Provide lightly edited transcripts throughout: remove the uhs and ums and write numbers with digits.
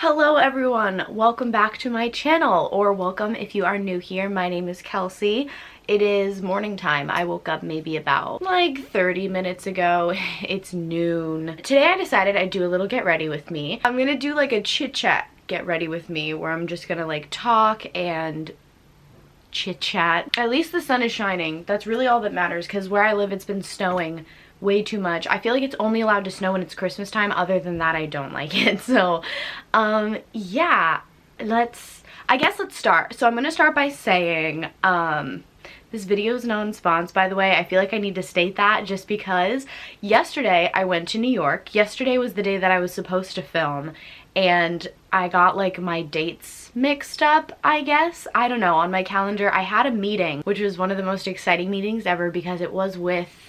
Hello everyone, welcome back to my channel, or welcome if you are new here. My name is Kelsey. It is morning time. I woke up maybe about like 30 minutes ago. It's noon. Today I decided I'd do a little get ready with me. I'm gonna do like a chit chat get ready with me where I'm just gonna like talk and chit chat. At least the sun is shining. That's really all that matters, because where I live it's been snowing way too much. I feel like it's only allowed to snow when it's Christmas time. Other than that, I don't like it. So yeah, I guess let's start. So I'm gonna start by saying this video is non-sponsored, by the way. I feel like I need to state that just because yesterday I went to New York. Yesterday was the day that I was supposed to film, and I got like my dates mixed up, I guess. I don't know. On my calendar I had a meeting, which was one of the most exciting meetings ever because it was with,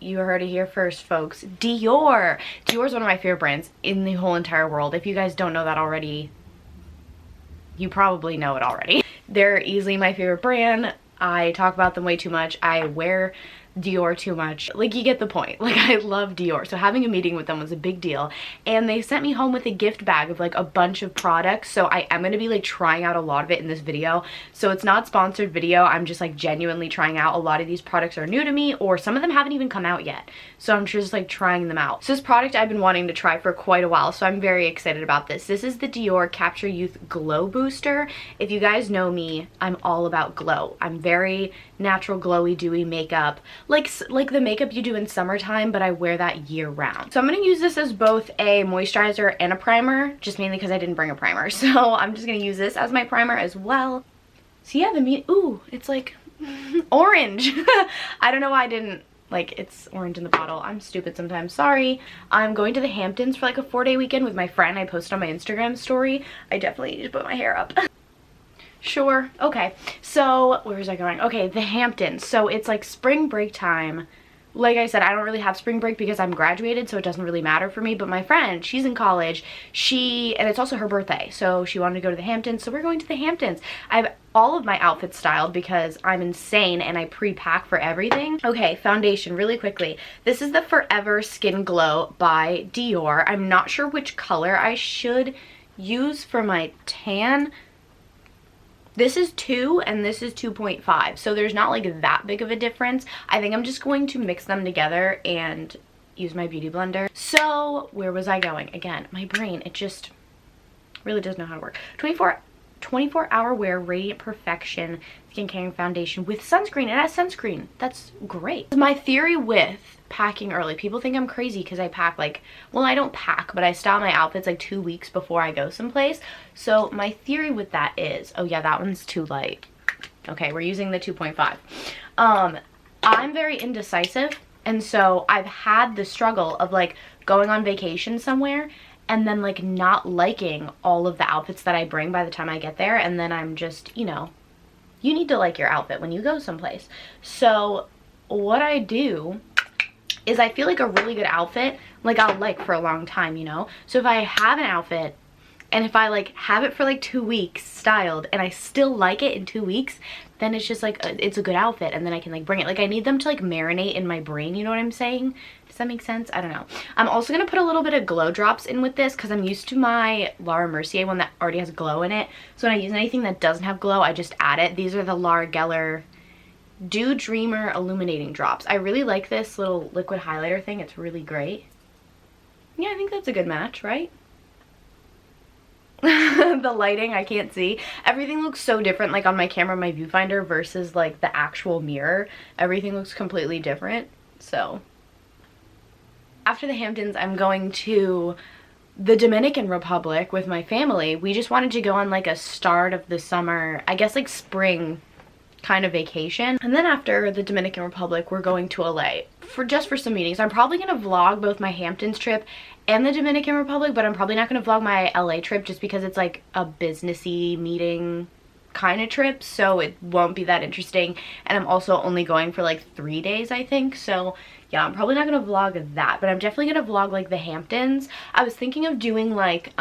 you heard it here first, folks, Dior. Dior is one of my favorite brands in the whole entire world. If you guys don't know that already, you probably know it already. They're easily my favorite brand. I talk about them way too much. I wear Dior too much. Like, you get the point. Like, I love Dior. So having a meeting with them was a big deal. And they sent me home with a gift bag of like a bunch of products. So I am going to be like trying out a lot of it in this video. So it's not sponsored video. I'm just like genuinely trying out. A lot of these products are new to me, or some of them haven't even come out yet. So I'm just like trying them out. So this product I've been wanting to try for quite a while. So I'm very excited about this. This is the Dior Capture Youth Glow Booster. If you guys know me, I'm all about glow. I'm very natural, glowy, dewy makeup. Like the makeup you do in summertime, but I wear that year round. So I'm gonna use this as both a moisturizer and a primer, just mainly because I didn't bring a primer. So I'm just gonna use this as my primer as well. So yeah, ooh, it's like orange. I don't know why I didn't, like, it's orange in the bottle. I'm stupid sometimes, sorry. I'm going to the Hamptons for like a 4-day weekend with my friend. I posted on my Instagram story. I definitely need to put my hair up. Sure, okay. So where was I going? Okay, the Hamptons. So it's like spring break time. Like I said, I don't really have spring break because I'm graduated, so it doesn't really matter for me. But my friend, she's in college. And it's also her birthday, so she wanted to go to the Hamptons, so we're going to the Hamptons. I have all of my outfits styled because I'm insane and I pre-pack for everything. Okay, foundation, really quickly. This is the Forever Skin Glow by Dior. I'm not sure which color I should use for my tan. This is 2 and this is 2.5, so there's not like that big of a difference. I think I'm just going to mix them together and use my beauty blender. So where was I going? Again, my brain, it just really doesn't know how to work. 24-hour wear radiant perfection skincare foundation with sunscreen. It has sunscreen. That's great. My theory with packing early, people think I'm crazy because I pack like, well, I don't pack, but I style my outfits like 2 weeks before I go someplace. So my theory with that is, oh yeah, that one's too light. Okay, we're using the 2.5. I'm very indecisive, and so I've had the struggle of like going on vacation somewhere and then like not liking all of the outfits that I bring by the time I get there, and then I'm just, you know, you need to like your outfit when you go someplace. So what I do is I feel like a really good outfit, like I'll like for a long time, you know? So if I have an outfit and if I like have it for like 2 weeks styled and I still like it in 2 weeks, then it's just like, it's a good outfit, and then I can like bring it. Like I need them to like marinate in my brain, you know what I'm saying? Does that make sense? I don't know. I'm also gonna put a little bit of glow drops in with this because I'm used to my Laura Mercier one that already has glow in it. So when I use anything that doesn't have glow, I just add it. These are the Laura Geller Dew Dreamer Illuminating Drops. I really like this little liquid highlighter thing. It's really great. Yeah, I think that's a good match, right? The lighting, I can't see. Everything looks so different, like on my camera, my viewfinder, versus like the actual mirror. Everything looks completely different. So after the Hamptons, I'm going to the Dominican Republic with my family. We just wanted to go on like a start of the summer, I guess like spring kind of vacation. And then after the Dominican Republic, we're going to LA for some meetings. I'm probably gonna vlog both my Hamptons trip and the Dominican Republic, but I'm probably not gonna vlog my LA trip just because it's like a businessy meeting kind of trip, so it won't be that interesting. And I'm also only going for like 3 days, I think. So yeah, I'm probably not gonna vlog that, but I'm definitely gonna vlog like the Hamptons. I was thinking of doing like,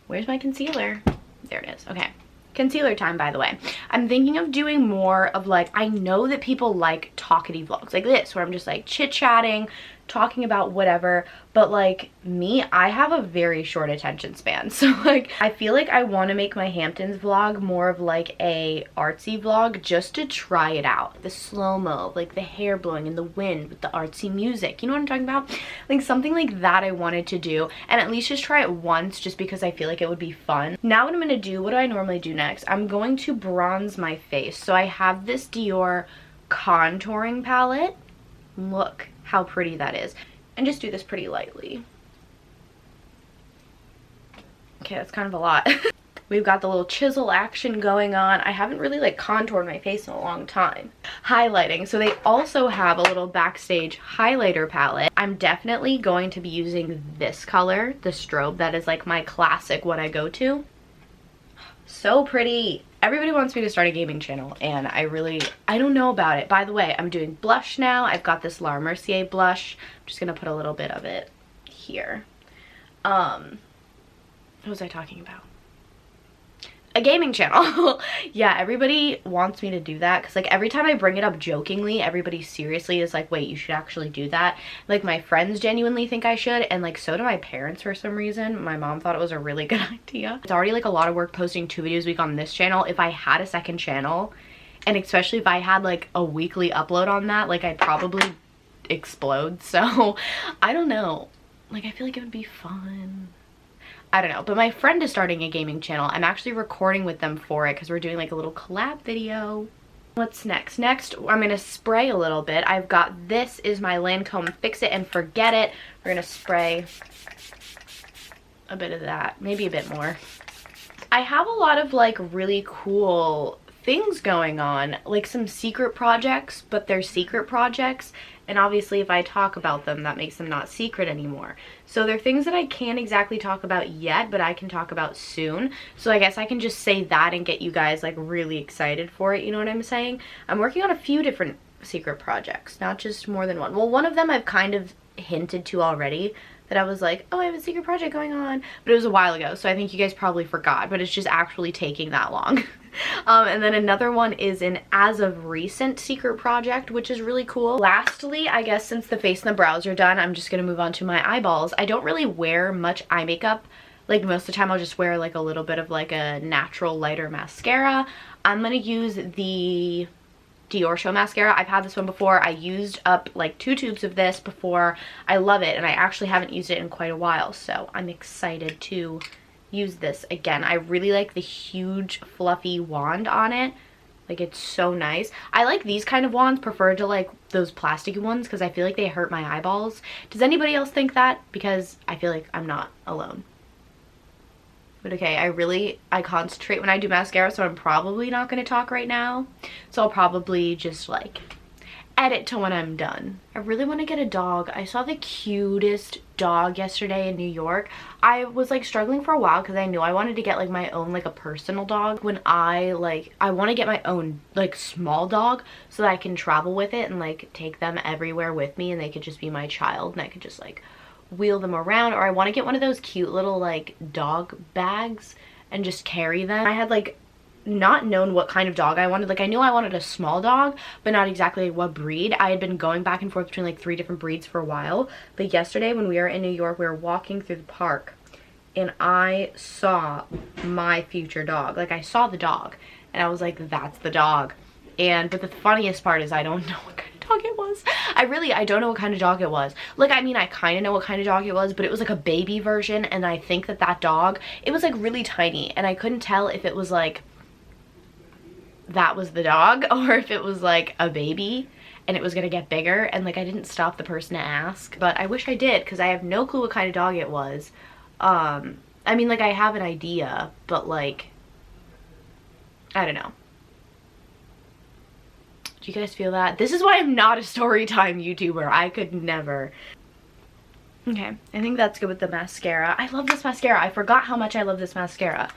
where's my concealer? There it is, okay. Concealer time, by the way. I'm thinking of doing more of like, I know that people like talkative vlogs like this, where I'm just like chit-chatting, talking about whatever, but like me, I have a very short attention span. So like I feel like I want to make my Hamptons vlog more of like a artsy vlog just to try it out. The slow-mo, like the hair blowing in the wind with the artsy music, you know what I'm talking about? Like something like that I wanted to do, and at least just try it once just because I feel like it would be fun. Now what I'm gonna do, what do I normally do next? I'm going to bronze my face. So I have this Dior contouring palette. Look how pretty that is. And just do this pretty lightly. Okay, that's kind of a lot. We've got the little chisel action going on. I haven't really like contoured my face in a long time. Highlighting. So they also have a little backstage highlighter palette. I'm definitely going to be using this color, the strobe. That is like my classic, what I go to. So pretty. Everybody wants me to start a gaming channel, and I don't know about it. By the way, I'm doing blush now. I've got this Laura Mercier blush. I'm just gonna put a little bit of it here. What was I talking about? A gaming channel. Yeah, everybody wants me to do that because like every time I bring it up jokingly, everybody seriously is like, wait, you should actually do that. Like my friends genuinely think I should, and like so do my parents for some reason. My mom thought it was a really good idea. It's already like a lot of work posting 2 videos a week on this channel. If I had a second channel, and especially if I had like a weekly upload on that, like I'd probably explode. So I don't know, like I feel like it would be fun. I don't know, but my friend is starting a gaming channel. I'm actually recording with them for it because we're doing like a little collab video. What's next? Next, I'm gonna spray a little bit. I've got, this is my Lancome Fix It and Forget It. We're gonna spray a bit of that, maybe a bit more. I have a lot of like really cool things going on, like some secret projects, but they're secret projects. And obviously if I talk about them, that makes them not secret anymore. So they're things that I can't exactly talk about yet, but I can talk about soon. So I guess I can just say that and get you guys like really excited for it, you know what I'm saying? I'm working on a few different secret projects, not just more than one. Well, one of them I've kind of hinted to already, that I was like, oh, I have a secret project going on, but it was a while ago, so I think you guys probably forgot, but it's just actually taking that long. And then another one is an as of recent secret project, which is really cool. Lastly, I guess since the face and the brows are done, I'm just gonna move on to my eyeballs. I don't really wear much eye makeup. Like most of the time I'll just wear like a little bit of like a natural lighter mascara. I'm gonna use the Dior Show mascara. I've had this one before. I used up like 2 tubes of this before. I love it, and I actually haven't used it in quite a while, so I'm excited to use this again. I really like the huge fluffy wand on it. Like it's so nice. I like these kind of wands preferred to like those plasticky ones because I feel like they hurt my eyeballs. Does anybody else think that? Because I feel like I'm not alone. But okay, I concentrate when I do mascara, so I'm probably not going to talk right now. So I'll probably just like edit to when I'm done. I really want to get a dog. I saw the cutest dog yesterday in New York. I was like struggling for a while because I knew I wanted to get like my own like a personal dog. When I want to get my own like small dog so that I can travel with it and like take them everywhere with me, and they could just be my child and I could just like wheel them around. Or I want to get one of those cute little like dog bags and just carry them. I had like not known what kind of dog I wanted. Like I knew I wanted a small dog, but not exactly what breed. I had been going back and forth between like 3 different breeds for a while, but yesterday when we were in New York, we were walking through the park and I saw my future dog. Like I saw the dog and I was like, that's the dog. But the funniest part is I don't know what kind of dog it was. I don't know what kind of dog it was. Like, I mean, I kind of know what kind of dog it was, but it was like a baby version, and I think that dog, it was like really tiny, and I couldn't tell if it was like that was the dog or if it was like a baby and it was gonna get bigger, and like I didn't stop the person to ask, but I wish I did because I have no clue what kind of dog it was. I mean, like I have an idea, but like I don't know. Do you guys feel that? This is why I'm not a story time YouTuber. I could never. Okay, I think that's good with the mascara. I love this mascara. I forgot how much I love this mascara.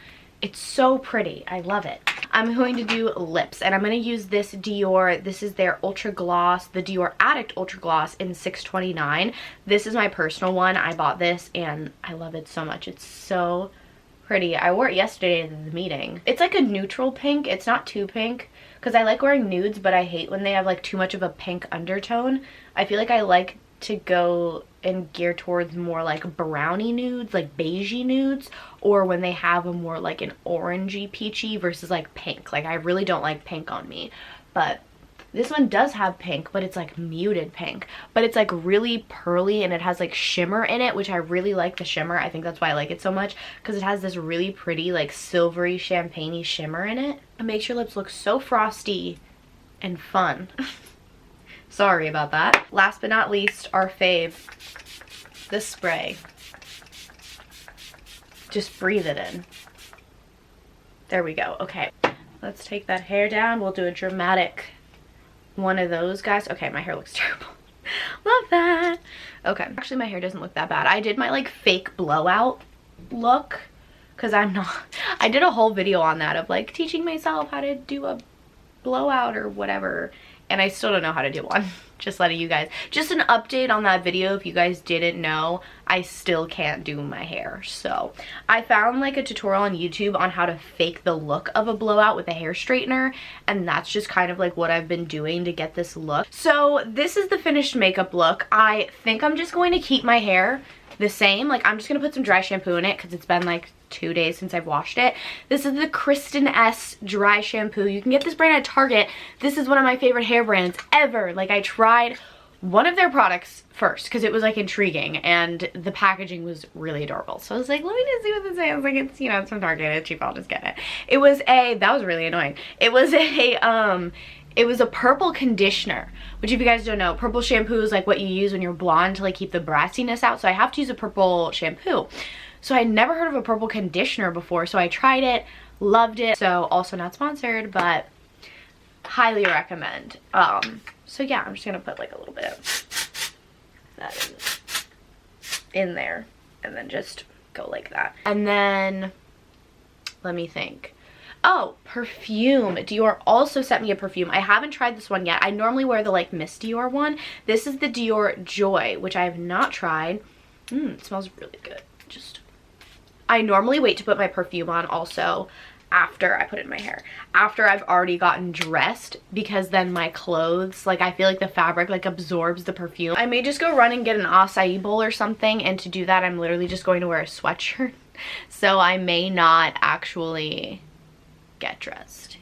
It's so pretty. I love it. I'm going to do lips, and I'm going to use this Dior. This is their Ultra Gloss, the Dior Addict Ultra Gloss in 629. This is my personal one. I bought this, and I love it so much. It's so pretty. I wore it yesterday at the meeting. It's like a neutral pink. It's not too pink, because I like wearing nudes, but I hate when they have like too much of a pink undertone. I feel like I like to go and gear towards more like brownie nudes, like beigey nudes, or when they have a more like an orangey peachy versus like pink. Like I really don't like pink on me, but this one does have pink, but it's like muted pink, but it's like really pearly and it has like shimmer in it, which I really like the shimmer. I think that's why I like it so much, because it has this really pretty like silvery champagne-y shimmer in it. It makes your lips look so frosty and fun. Sorry about that. Last but not least, our fave, the spray. Just breathe it in. There we go. Okay, let's take that hair down. We'll do a dramatic one of those guys. Okay, my hair looks terrible. Love that. Okay, actually my hair doesn't look that bad. I did my like fake blowout look, because I did a whole video on that of like teaching myself how to do a blowout or whatever, and I still don't know how to do one. Just letting you guys, just an update on that video if you guys didn't know, I still can't do my hair. So I found like a tutorial on YouTube on how to fake the look of a blowout with a hair straightener, and that's just kind of like what I've been doing to get this look. So this is the finished makeup look. I think I'm just going to keep my hair the same. Like I'm just gonna put some dry shampoo in it because it's been like 2 days since I've washed it. This is the Kristen S dry shampoo. You can get this brand at Target. This is one of my favorite hair brands ever. Like I tried one of their products first because it was like intriguing and the packaging was really adorable. So I was like, let me just see what this is. Like it's, you know, it's from Target, it's cheap, I'll just get it. It was that was really annoying. It was a purple conditioner, which if you guys don't know, purple shampoo is like what you use when you're blonde to like keep the brassiness out. So I have to use a purple shampoo. So I never heard of a purple conditioner before, so I tried it, loved it. So also not sponsored, but highly recommend. So yeah, I'm just gonna put like a little bit of that in there and then just go like that. And then let me think. Oh, perfume. Dior also sent me a perfume. I haven't tried this one yet. I normally wear the like Miss Dior one. This is the Dior Joy, which I have not tried. It smells really good. I normally wait to put my perfume on also after I put it in my hair, after I've already gotten dressed, because then my clothes, like I feel like the fabric like absorbs the perfume. I may just go run and get an acai bowl or something, and to do that I'm literally just going to wear a sweatshirt. So I may not actually get dressed,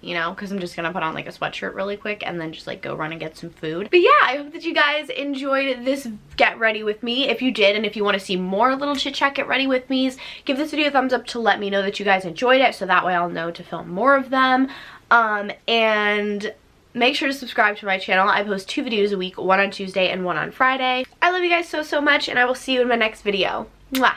you know, because I'm just gonna put on like a sweatshirt really quick and then just like go run and get some food. But yeah, I hope that you guys enjoyed this get ready with me. If you did, and if you want to see more little chit chat get ready with me's, give this video a thumbs up to let me know that you guys enjoyed it, so that way I'll know to film more of them. And make sure to subscribe to my channel. I post 2 videos a week, one on Tuesday and one on Friday. I love you guys so much, and I will see you in my next video. Mwah!